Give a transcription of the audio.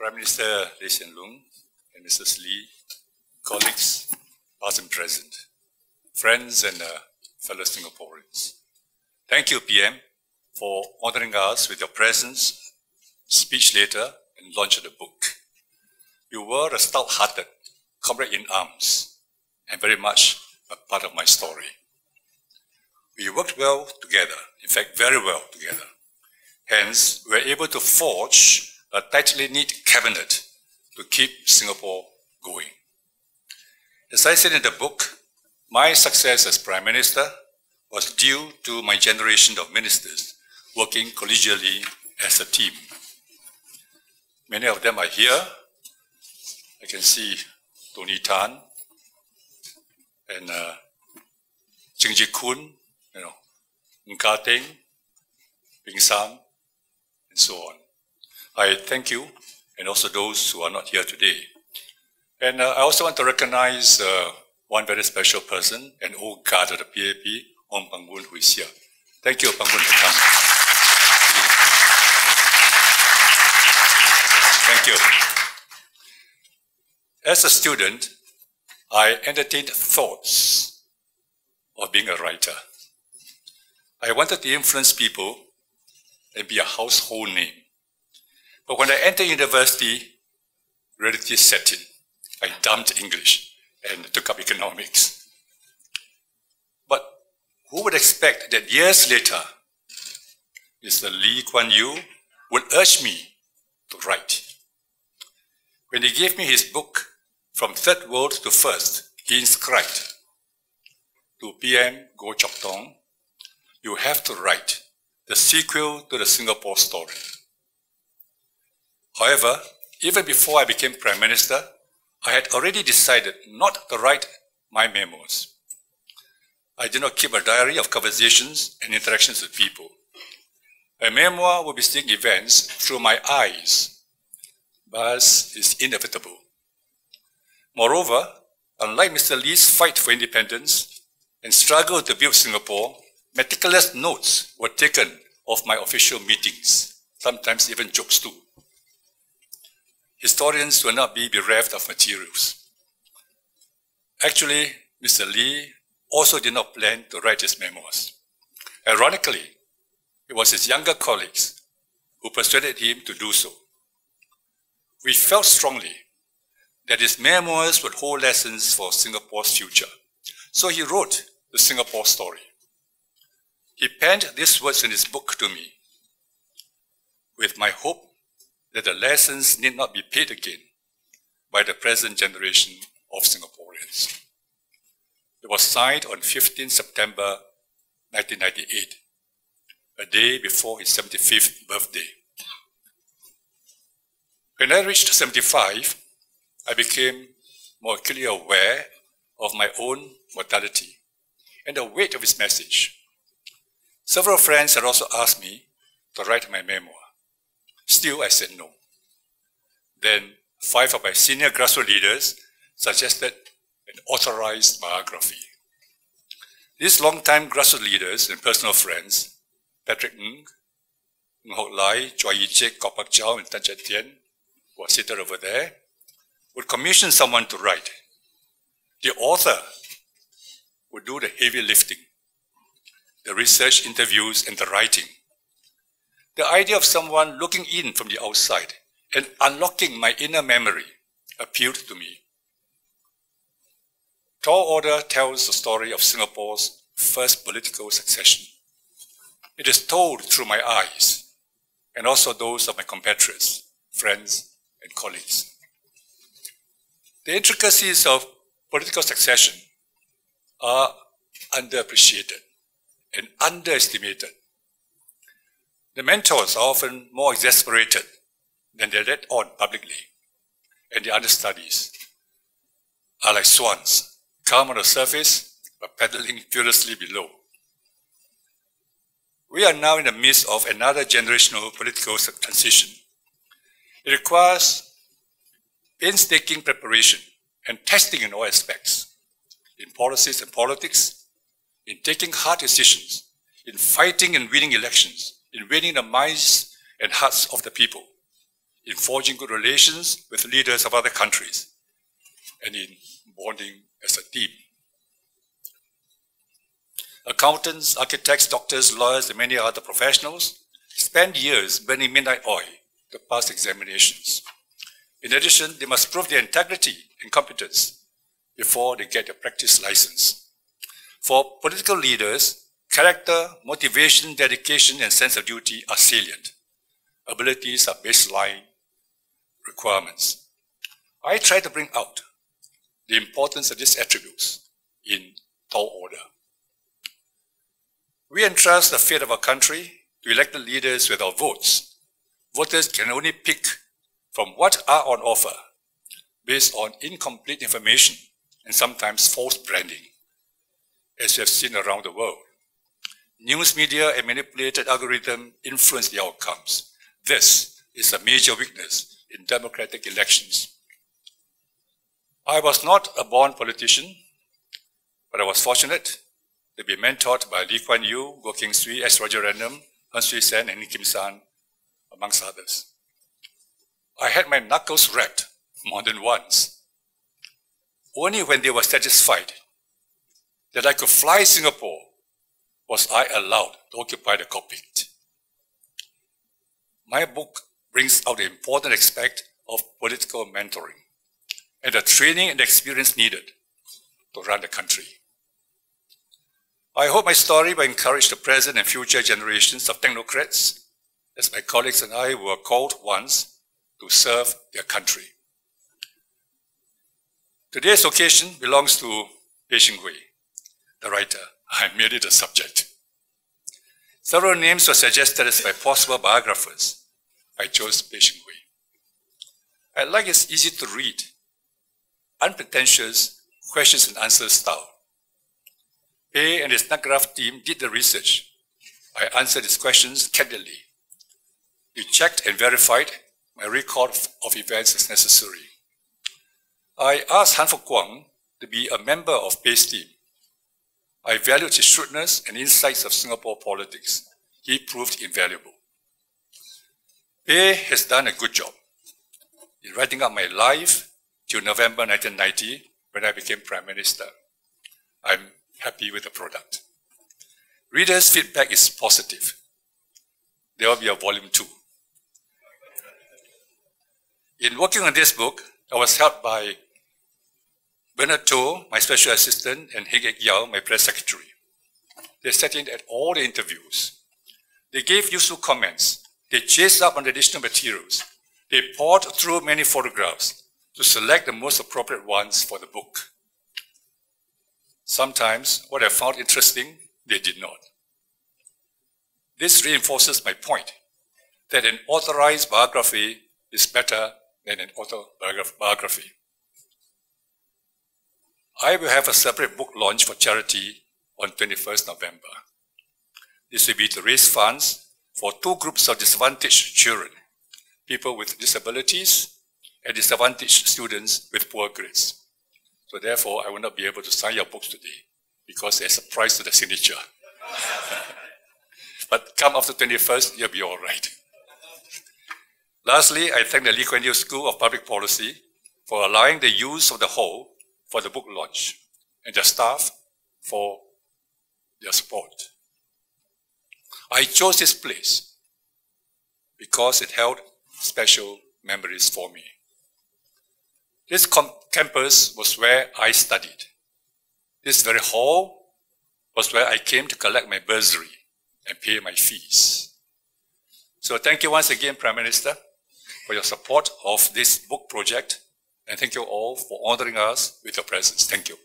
Prime Minister Lee Hsien Loong and Mrs. Lee, colleagues, past and present, friends and fellow Singaporeans. Thank you, PM, for honoring us with your presence, speech later, and launch of the book. You were a stout-hearted comrade in arms and very much a part of my story. We worked well together, in fact, very well together. Hence, we were able to forge a tightly knit cabinet to keep Singapore going. As I said in the book, my success as Prime Minister was due to my generation of ministers working collegially as a team. Many of them are here. I can see Tony Tan and Ching Ji Kun, Ng Ka Teng, Ping Sam, and so on. I thank you, and also those who are not here today. And I also want to recognize one very special person, an old guard of the PAP, Ong Pang Boon, who is here. Thank you, Pang Boon, for coming. Thank you. As a student, I entertained thoughts of being a writer. I wanted to influence people and be a household name. But when I entered university, reality set in. I dumped English and took up economics. But who would expect that years later, Mr. Lee Kuan Yew would urge me to write? When he gave me his book, From Third World to First, he inscribed, to PM Goh Chok Tong, you have to write the sequel to the Singapore story. However, even before I became Prime Minister, I had already decided not to write my memoirs. I did not keep a diary of conversations and interactions with people. A memoir will be seeing events through my eyes. Bias is inevitable. Moreover, unlike Mr. Lee's fight for independence and struggle to build Singapore, meticulous notes were taken of my official meetings, sometimes even jokes too. Historians will not be bereft of materials. Actually, Mr. Lee also did not plan to write his memoirs. Ironically, it was his younger colleagues who persuaded him to do so. We felt strongly that his memoirs would hold lessons for Singapore's future. So he wrote the Singapore story. He penned these words in his book to me, with my hope that the lessons need not be paid again by the present generation of Singaporeans. It was signed on 15 September 1998, a day before his 75th birthday. When I reached 75, I became more acutely aware of my own mortality and the weight of his message. Several friends had also asked me to write my memoir. Still, I said no. Then, 5 of my senior grassroots leaders suggested an authorized biography. These long-time grassroots leaders and personal friends, Patrick Ng Hock Lai, Chua Yi Chek, Kok Pak Chow, and Tan Chet Tien, who are seated over there, would commission someone to write. The author would do the heavy lifting, the research, interviews, and the writing. The idea of someone looking in from the outside and unlocking my inner memory appealed to me. Tall Order tells the story of Singapore's first political succession. It is told through my eyes and also those of my compatriots, friends, and colleagues. The intricacies of political succession are underappreciated and underestimated. The mentors are often more exasperated than they let on publicly, and the understudies are like swans, calm on the surface, but paddling furiously below. We are now in the midst of another generational political transition. It requires painstaking preparation and testing in all aspects, in policies and politics, in taking hard decisions, in fighting and winning elections, in winning the minds and hearts of the people, in forging good relations with leaders of other countries, and in bonding as a team. Accountants, architects, doctors, lawyers, and many other professionals spend years burning midnight oil to pass examinations. In addition, they must prove their integrity and competence before they get their practice license. For political leaders, character, motivation, dedication, and sense of duty are salient. Abilities are baseline requirements. I try to bring out the importance of these attributes in tall order. We entrust the fate of our country to elected leaders with our votes. Voters can only pick from what are on offer based on incomplete information and sometimes false branding, as we have seen around the world. News media and manipulated algorithms influence the outcomes. This is a major weakness in democratic elections. I was not a born politician, but I was fortunate to be mentored by Lee Kuan Yew, Goh Keng Swee, S. Rajaratnam, Han Swee Sen, and Kim San, amongst others. I had my knuckles rapped more than once. Only when they were satisfied that I could fly Singapore was I allowed to occupy the cockpit. My book brings out the important aspect of political mentoring and the training and experience needed to run the country. I hope my story will encourage the present and future generations of technocrats, as my colleagues and I were called once to serve their country. Today's occasion belongs to Peh Shing Huei, the writer. I made it a subject. Several names were suggested as my possible biographers. I chose Peh Shing Huei. I like his easy to read, unpretentious questions and answers style. Peh and his NetGraph team did the research. I answered his questions candidly. We checked and verified my record of events as necessary. I asked Han Fook Kwang to be a member of Peh's team. I valued his shrewdness and insights of Singapore politics. He proved invaluable. Peh has done a good job in writing up my life till November 1990 when I became Prime Minister. I'm happy with the product. Readers' feedback is positive. There will be a volume 2. In working on this book, I was helped by Bernard Toh, my special assistant, and Heng Ek Yao, my press secretary. They sat in at all the interviews. They gave useful comments. They chased up on additional materials. They poured through many photographs to select the most appropriate ones for the book. Sometimes what I found interesting, they did not. This reinforces my point that an authorized biography is better than an autobiography. I will have a separate book launch for charity on 21st November. This will be to raise funds for 2 groups of disadvantaged children, people with disabilities and disadvantaged students with poor grades. So therefore, I will not be able to sign your books today because there's a price to the signature. But come after 21st, you'll be all right. Lastly, I thank the Lee Kuan Yew School of Public Policy for allowing the use of the hall for the book launch and the staff for their support. I chose this place because it held special memories for me. This campus was where I studied. This very hall was where I came to collect my bursary and pay my fees. So thank you once again, Prime Minister, for your support of this book project, and thank you all for honoring us with your presence. Thank you.